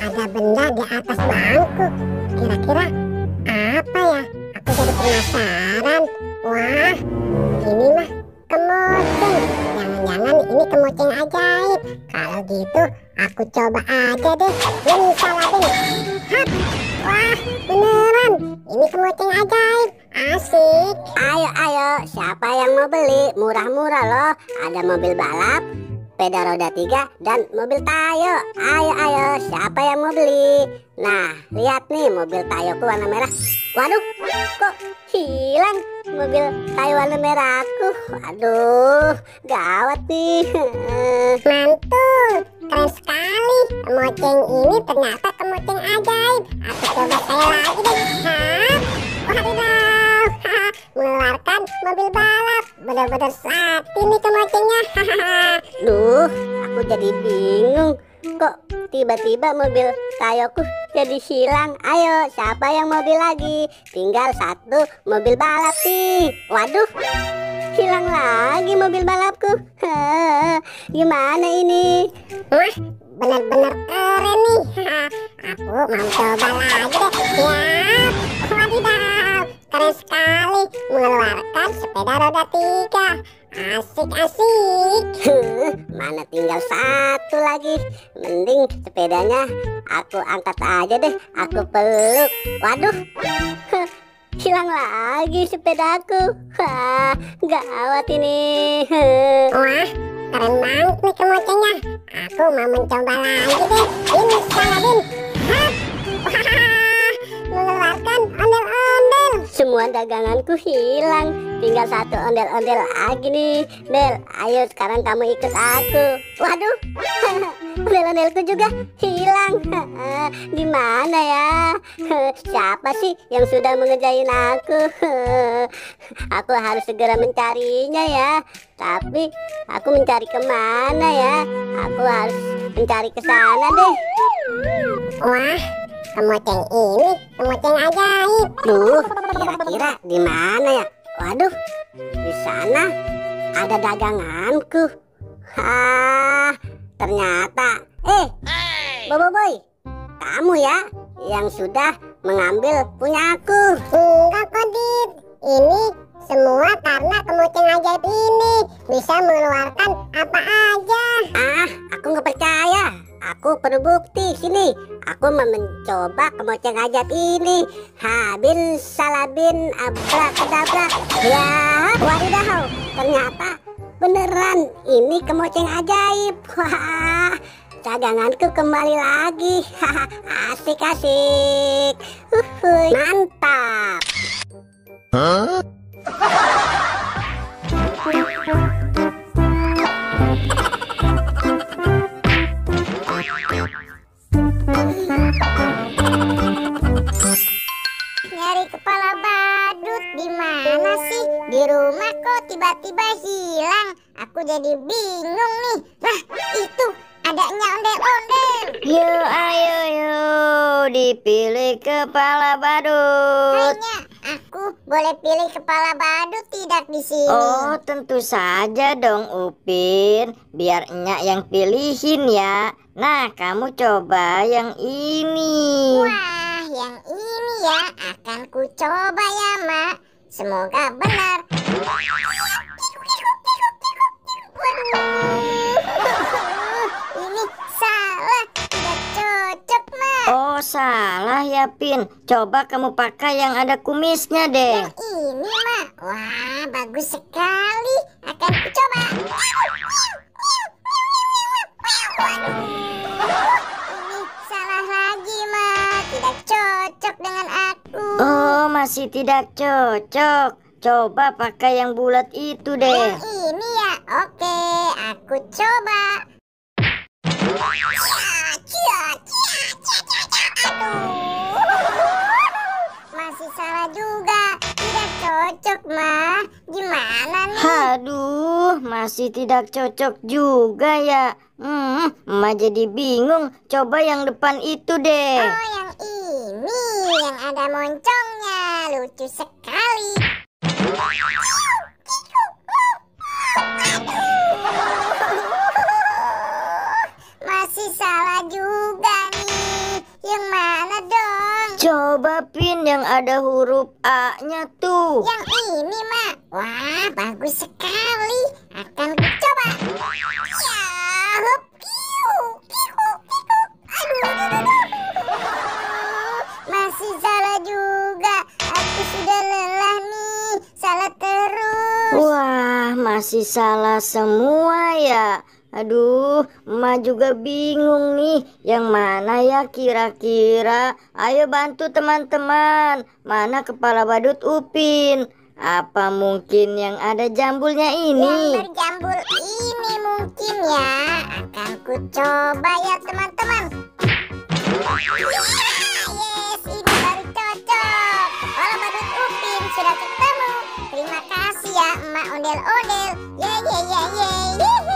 ada benda di atas bangku. Kira-kira apa ya? Aku jadi penasaran. Wah, ini mah kemoceng. Jangan-jangan ini kemoceng ajaib. Kalau gitu aku coba aja deh. Ini salabin. Hap. Wah, beneran. Ini kemoceng ajaib. Asik. Ayo, siapa yang mau beli? Murah-murah loh. Ada mobil balap, sepeda roda 3, dan mobil Tayo. Ayo, siapa yang mau beli? Nah, lihat nih mobil Tayoku warna merah. Waduh, kok hilang mobil Tayo warna merahku? Aduh, gawat nih. Mantul, keren sekali. Kemoceng ini ternyata kemoceng ajaib. Aku coba saya lagi deh. Hap. Wadidaw. Mengeluarkan mobil balap. Benar-benar sakti nih kemocengnya. Duh, aku jadi bingung. Kok tiba-tiba mobil Tayoku jadi hilang? Ayo, siapa yang mau beli lagi? Tinggal satu mobil balap nih. Waduh, hilang lagi mobil balapku. Gimana ini? Wah, benar-benar keren nih. Aku mau coba lagi deh. Siap. Wadidaw, keren sekali. Mengeluarkan sepeda roda 3. Asik. Mana tinggal satu lagi. Mending sepedanya aku angkat aja deh. Aku peluk. Waduh, hilang lagi sepedaku. Gawat ini. Wah, keren banget nih kemocengnya. Aku mau mencoba lagi deh. Ini salabin. Hap. Wah, mengeluarkan ondel-ondel. Semua daganganku hilang. Tinggal satu ondel-ondel lagi nih. Del, ayo sekarang kamu ikut aku. Waduh, ondel-ondelku juga hilang. Gimana ya? Siapa sih yang sudah mengerjain aku? Aku harus segera mencarinya ya. Tapi aku mencari kemana ya? Aku harus mencari ke sana deh. Wah, kemoceng ini kemoceng ajaib. Duh, kira-kira di mana ya? Waduh, di sana ada daganganku. Ternyata. Boboiboy, kamu ya yang sudah mengambil punyaku. Enggak kok, Dit. Ini semua karena kemoceng ajaib ini bisa mengeluarkan apa aja. Aku nggak percaya. Aku perlu bukti. Sini, aku mau mencoba kemoceng ajaib ini. Bin salabin abrakadabra. Ya, wadidaw, ternyata beneran ini kemoceng ajaib. Wah, daganganku kembali lagi. Asik. Mantap. Nyari kepala badut di mana sih? Di rumah kok tiba-tiba hilang. Aku jadi bingung nih. Nah, itu adanya ondel-ondel. Ayo, dipilih kepala badut. Hanya aku boleh pilih kepala badut tidak di sini? Oh, tentu saja dong, Upin. Biar Nyak yang pilihin ya. Nah, kamu coba yang ini. Wah, yang ini ya akan ku coba ya, Mak. Semoga benar. Ini salah, tidak cocok, Mak. Oh, salah ya, Pin. Coba kamu pakai yang ada kumisnya deh. Yang ini, Mak. Wah, bagus sekali. Akan ku coba. Ini salah lagi, Mak. Tidak cocok dengan aku. Oh, masih tidak cocok. Coba pakai yang bulat itu deh. Yang ini ya. Oke, aku coba. Masih salah juga. Tidak cocok, Ma. Gimana nih? Aduh, masih tidak cocok juga ya. Emak jadi bingung. Coba yang depan itu deh. Oh, yang ini yang ada moncongnya. Lucu sekali. Masih salah juga nih. Coba pin yang ada huruf A-nya tuh. Yang ini, Mak. Wah, bagus sekali. Akan kucoba. Ya, hop, kiu, kiu, kiu. Aduh, aduh, aduh. Masih salah juga. Aku sudah lelah nih. Salah terus. Wah, masih salah semua ya. Aduh, emak juga bingung nih. Yang mana ya kira-kira? Ayo bantu teman-teman. Mana kepala badut Upin? Apa mungkin yang ada jambulnya Yang ini? berjambul ini mungkin ya. Akan kucoba ya teman-teman. Yes, ini baru cocok. Kepala badut Upin sudah ketemu. Terima kasih ya emak ondel-ondel. Ye ye ye ye.